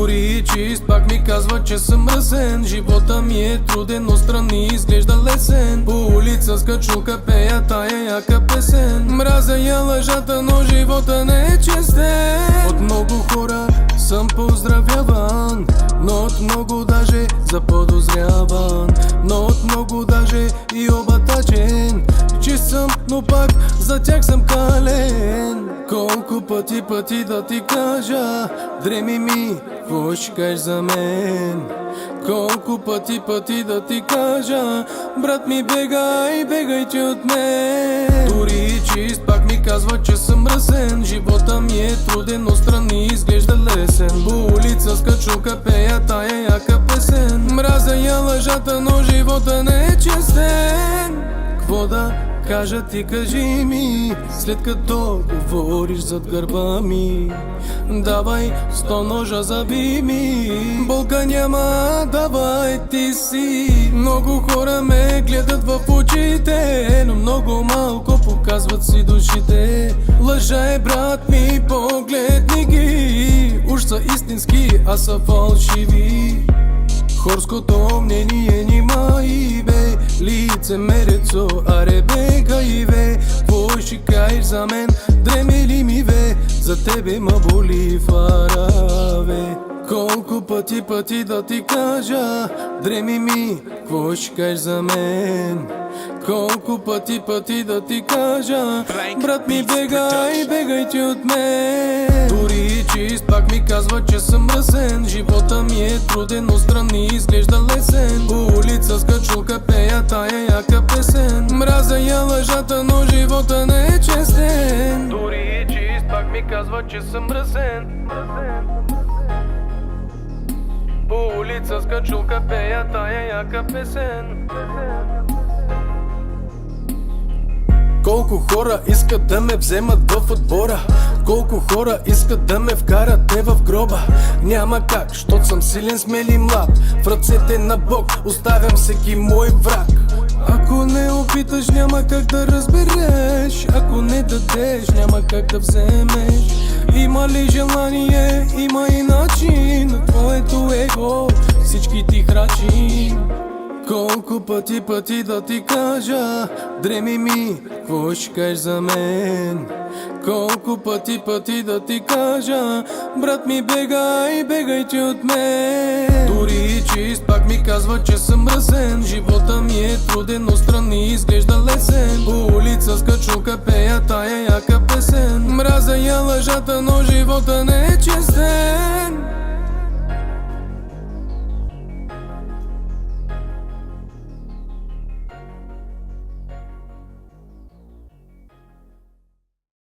Дори и чист пак ми казва, че съм мръсен. Живота ми е труден, но страни изглежда лесен. По улица с качулка пея тая яка песен. Мразя я лъжата, но живота не е честен. От много хора съм поздравяван, но от много даже заподозряван, но от много даже и обатачен. Чист съм, но пак за тях съм кален. Колко пъти да ти кажа, дреми ми, какво ще кажеш за мен? Колко пъти да ти кажа, брат ми бегай ти от мен. Дори и чист пак ми казва, че съм мръсен. Живота ми е труден, но страни изглежда лесен. По улица с качулка пея тая яка песен. Мразя я лъжата, но живота не е честен. Какво да кажа ти, кажи ми, след като говориш зад гърба ми. Давай 100 ножа заби ми, болка няма, давай ти си. Много хора ме гледат в очите, но много малко показват си душите. Лъжа е, брат ми, погледни ги, уж са истински, а са фалшиви. Хорското мнение нима и бе, лицемерецо, аре бегай бе. Какво ще кажеш за мен, дреме ли ми бе, за тебе ма боли фара бе. Колко пъти да ти кажа, дреми ми, какво ще кажеш за мен? Колко пъти да ти кажа, брат ми бегай ти от мен. Дори и чист пак ми казва, че съм мръсен. Живота ми е труден, но страни изглежда лесен. По улица с качулка пея тая яка песен. Мразя я лъжата, но живота не е честен. Дори и чист пак ми казва, че съм мръсен. По улица с качулка пея тая яка песен. Колко хора искат да ме вземат в отбора, колко хора искат да ме вкарат те в гроба. Няма как, щот съм силен, смел и млад. В ръцете на Бог оставям всеки мой враг. Ако не опиташ, няма как да разбереш. Ако не дадеш, няма как да вземеш. Има ли желание, има и начин. На твоето его всички ти храчи. Колко пъти да ти кажа, дреми ми, какво ще кажеш за мен? Колко пъти да ти кажа, брат ми бегай ти от мен. Дори и чист пак ми казва, че съм мръсен. Живота ми е труден, но страни изглежда лесен. По улица с качулка пея тая яка песен. Мразя я лъжата, но живота не е честен.